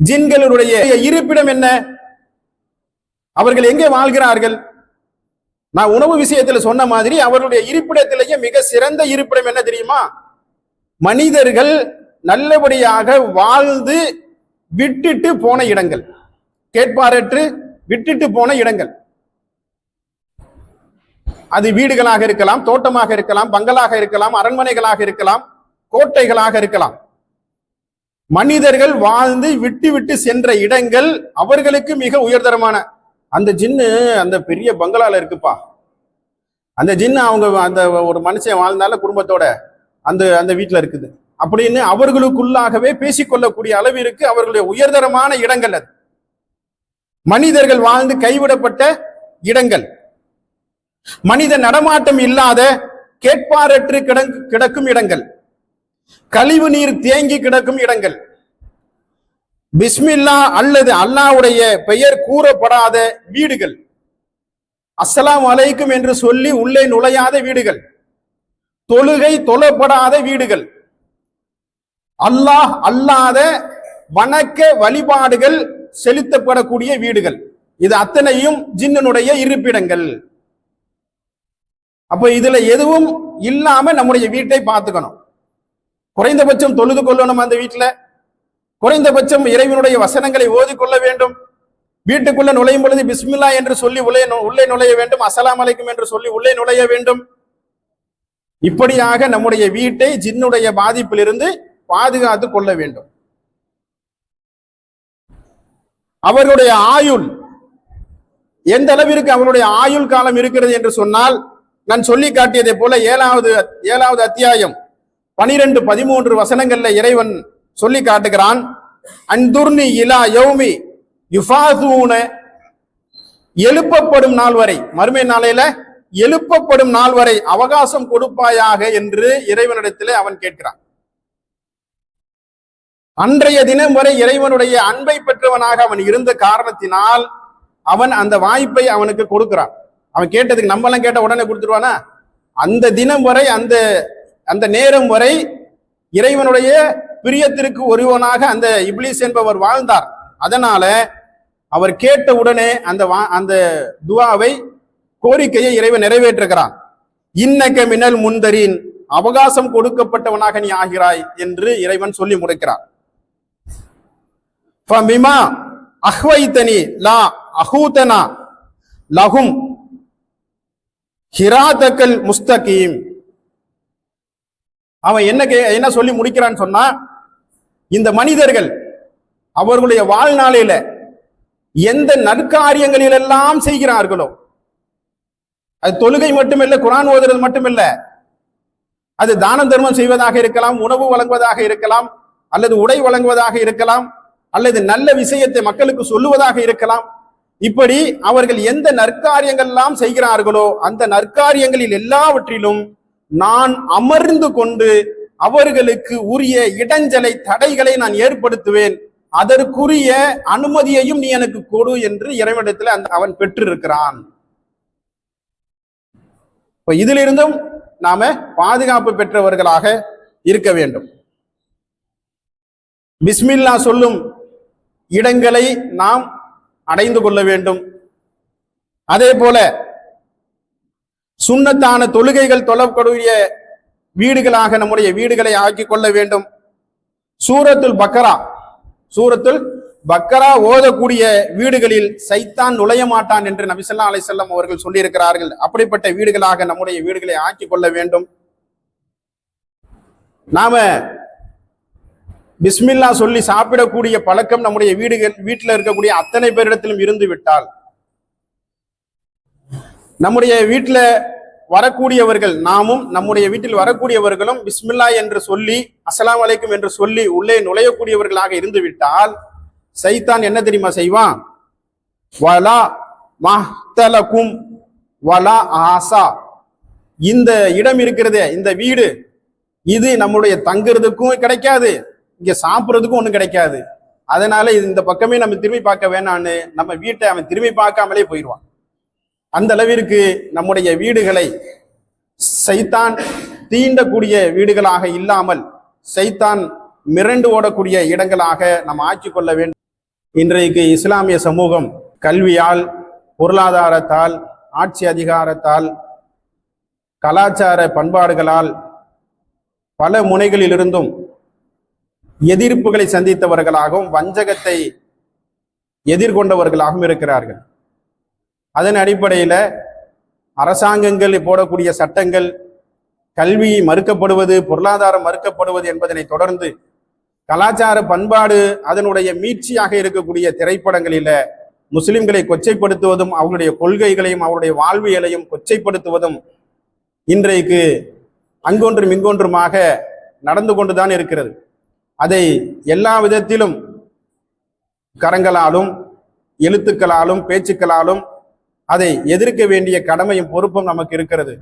ஜின்களுடைய இருப்பிடம் என்ன? அவர்கள் எங்கே வாழ்கிறார்கள்? நான் உணவு விஷயத்தில் சொன்ன மாதிரி அவர்களுடைய இருப்பிடத்திலேயே மிக சிறந்த இருப்பிடம் என்ன தெரியுமா? மனிதர்கள் நல்லபடியாக வாழ்ந்து விட்டுட்டு போன இடங்கள், கேட்பாரற்று விட்டுட்டு போன இடங்கள். அது வீடுகளாக இருக்கலாம், தோட்டமாக இருக்கலாம், பங்களாக இருக்கலாம், அரண்மனைகளாக இருக்கலாம், கோட்டைகளாக இருக்கலாம். மனிதர்கள் வாழ்ந்து விட்டு விட்டு சென்ற இடங்கள் அவர்களுக்கு மிக உயர்தரமான. அந்த ஜின்னு அந்த பெரிய பங்களால இருக்குப்பா, அந்த ஜின்னு அவங்க அந்த ஒரு மனுஷன் வாழ்ந்தால குடும்பத்தோட அந்த அந்த வீட்டுல இருக்குது அப்படின்னு அவர்களுக்குள்ளாகவே பேசிக்கொள்ளக்கூடிய அளவிற்கு அவர்களுடைய உயர்தரமான இடங்கள் அது. மனிதர்கள் வாழ்ந்து கைவிடப்பட்ட இடங்கள், மனித நடமாட்டம் இல்லாத கேட்பாரற்று கிடக்கும் இடங்கள், கழிவு நீர் தேங்கி கிடக்கும் இடங்கள், பிஸ்மில்லா அல்லது அல்லாஹ்வுடைய பெயர் கூறப்படாத வீடுகள், அஸ்ஸலாமு அலைக்கும் என்று சொல்லி உள்ளே நுழையாத வீடுகள், தொழுகை தொழப்படாத வீடுகள், அல்லாஹ் அல்லாத வணக்க வழிபாடுகள் செலுத்தப்படக்கூடிய வீடுகள், இது அத்தனையும் ஜின்னுடைய இருப்பிடங்கள். அப்ப இதுல எதுவும் இல்லாம நம்முடைய வீட்டை பார்த்துக்கணும். குறைந்தபட்சம் தொழுது கொள்ளணும், அந்த வீட்டுல குறைந்தபட்சம் இறைவனுடைய வசனங்களை ஓதிக்கொள்ள வேண்டும். வீட்டுக்குள்ள நுழையும் பொழுது பிஸ்மில்லா என்று சொல்லி உள்ளே நுழைய வேண்டும், அஸ்ஸலாமு அலைக்கும் என்று சொல்லி உள்ளே நுழைய வேண்டும். இப்படியாக நம்முடைய வீட்டை ஜின்னுடைய பாதிப்பிலிருந்து பாதுகாத்து கொள்ள வேண்டும். அவர்களுடைய ஆயுள் எந்த அளவிற்கு அவருடைய ஆயுள் காலம் இருக்கிறது என்று சொன்னால், நான் சொல்லி காட்டியதை போல ஏழாவது அத்தியாயம் 12-13 வசனங்கள்ல இறைவன் சொல்லி காட்டுகிறான். அன்துர்னி இலா யௌமி யுஃபாசூன, எழுப்பப்படும் நாள் வரை, மறுமை நாளையில எழுப்பப்படும் நாள் வரை அவகாசம் கொடுப்பாயாக என்று இறைவனிடத்திலே அவன் கேட்கிறான். அன்றைய தினம் வரை இறைவனுடைய அன்பை பெற்றவனாக அவன் இருந்த காரணத்தினால் அவன் அந்த வாய்ப்பை அவனுக்கு கொடுக்கிறான். அவன் கேட்டதுக்கு நம்ம எல்லாம் கேட்ட உடனே கொடுத்துருவானா? அந்த தினம் வரை, அந்த அந்த நேரம் வரை இறைவனுடைய பிரியத்திற்கு ஒருவனாக அந்த இப்லீஸ் என்பவர் வாழ்ந்தார். அதனால அவர் கேட்ட உடனே அந்த துவாவை, கோரிக்கையை இறைவன் நிறைவேற்றுகிறான். இன்னக மினல் முந்தரின், அவகாசம் கொடுக்கப்பட்டவனாக நீ ஆகிறாய் என்று இறைவன் சொல்லி முடிக்கிறார். ஃபமிமா அஹ்வைதனி லா அஹூதனா லஹும் ஹிராதக்கல் முஸ்தகீம். அவன் என்ன சொல்லி முடிக்கிறான்னு சொன்னா, இந்த மனிதர்கள் அவர்களுடைய வாழ்நாளில எந்த நற்காரியங்களிலெல்லாம் செய்கிறார்களோ, அது தொழுகை மட்டுமில்லை, குர்ஆன் ஓதுறது மட்டுமில்லை, அது தான தர்மம் செய்வதாக இருக்கலாம், உணவு வழங்குவதாக இருக்கலாம், அல்லது உடை வழங்குவதாக இருக்கலாம், அல்லது நல்ல விஷயத்தை மக்களுக்கு சொல்லுவதாக இருக்கலாம். இப்படி அவர்கள் எந்த நற்காரியங்கள் எல்லாம் செய்கிறார்களோ அந்த நற்காரியங்களில் எல்லாவற்றிலும் நான் அமர்ந்து கொண்டு அவர்களுக்கு உரிய இடைஞ்சலை, தடைகளை நான் ஏற்படுத்துவேன், அதற்குரிய அனுமதியையும் நீ எனக்கு கொடு என்று இறைவனிடத்தில் அவன் பெற்றிருக்கிறான். இப்ப இதிலிருந்தும் நாம பாதுகாப்பு பெற்றவர்களாக இருக்க வேண்டும். பிஸ்மில்லா சொல்லும் இடங்களை நாம் அடைந்து கொள்ள வேண்டும். அதே போல சுன்னத்தான தொழுகைகள் தொழக்கூடிய வீடுகளாக நம்முடைய வீடுகளை ஆக்கி கொள்ள வேண்டும். சூரத்துல் பக்கரா ஓதக்கூடிய வீடுகளில் சைத்தான் நுழைய மாட்டான் என்று நபி ஸல்லல்லாஹு அலைஹி வஸல்லம் அவர்கள் சொல்லியிருக்கிறார்கள். அப்படிப்பட்ட வீடுகளாக நம்முடைய வீடுகளை ஆக்கி கொள்ள வேண்டும். நாம பிஸ்மில்லா சொல்லி சாப்பிடக்கூடிய பழக்கம் நம்முடைய வீட்டில் இருக்கக்கூடிய அத்தனை பேரிடத்திலும் இருந்து விட்டால், நம்முடைய வீட்டில் வரக்கூடியவர்கள், நாமும் நம்முடைய வீட்டில் வரக்கூடியவர்களும் பிஸ்மில்லா என்று சொல்லி அஸ்ஸலாமு அலைக்கும் என்று சொல்லி உள்ளே நுழையக்கூடியவர்களாக இருந்து விட்டால், சைத்தான் என்ன தெரியுமா செய்வான்? வலா மஹ்தலகும் வலா ஆசா, இந்த இடம் இருக்கிறதே, இந்த வீடு, இது நம்முடைய தங்குறதுக்கும் கிடைக்காது, இங்க சாப்பிட்றதுக்கும் ஒண்ணும் கிடைக்காது. அதனால இந்த பக்கமே நம்ம திரும்பி பார்க்க வேணான்னு நம்ம வீட்டை அவன் திரும்பி பார்க்காமலே போயிடுவான். அந்த அளவிற்கு நம்முடைய வீடுகளை சைத்தான் தீண்டக்கூடிய வீடுகளாக இல்லாமல் சைத்தான் மிரண்டு ஓடக்கூடிய இடங்களாக நாம் ஆக்கிக் கொள்ள வேண்டும். இன்றைக்கு இஸ்லாமிய சமூகம் கல்வியால், பொருளாதாரத்தால், ஆட்சி அதிகாரத்தால், கலாச்சார பண்பாடுகளால் பல முனைகளிலிருந்தும் எதிர்ப்புகளை சந்தித்தவர்களாகவும் வஞ்சகத்தை எதிர்கொண்டவர்களாகவும் இருக்கிறார்கள். அதன் அடிப்படையில் அரசாங்கங்கள் போடக்கூடிய சட்டங்கள், கல்வி மறுக்கப்படுவது, பொருளாதாரம் மறுக்கப்படுவது என்பதனை தொடர்ந்து கலாச்சார பண்பாடு அதனுடைய மீட்சியாக இருக்கக்கூடிய திரைப்படங்களில முஸ்லிம்களை கொச்சைப்படுத்துவதும், அவர்களுடைய கொள்கைகளையும் அவருடைய வாழ்வியலையும் கொச்சைப்படுத்துவதும் இன்றைக்கு அங்கொன்றும் இங்கொன்றுமாக நடந்து கொண்டுதான் இருக்கிறது. அதை எல்லா விதத்திலும் கரங்களாலும், எழுத்துக்களாலும், பேச்சுக்களாலும் அதை எதிர்க்க வேண்டிய கடமையும் பொறுப்பும் நமக்கு இருக்கிறது.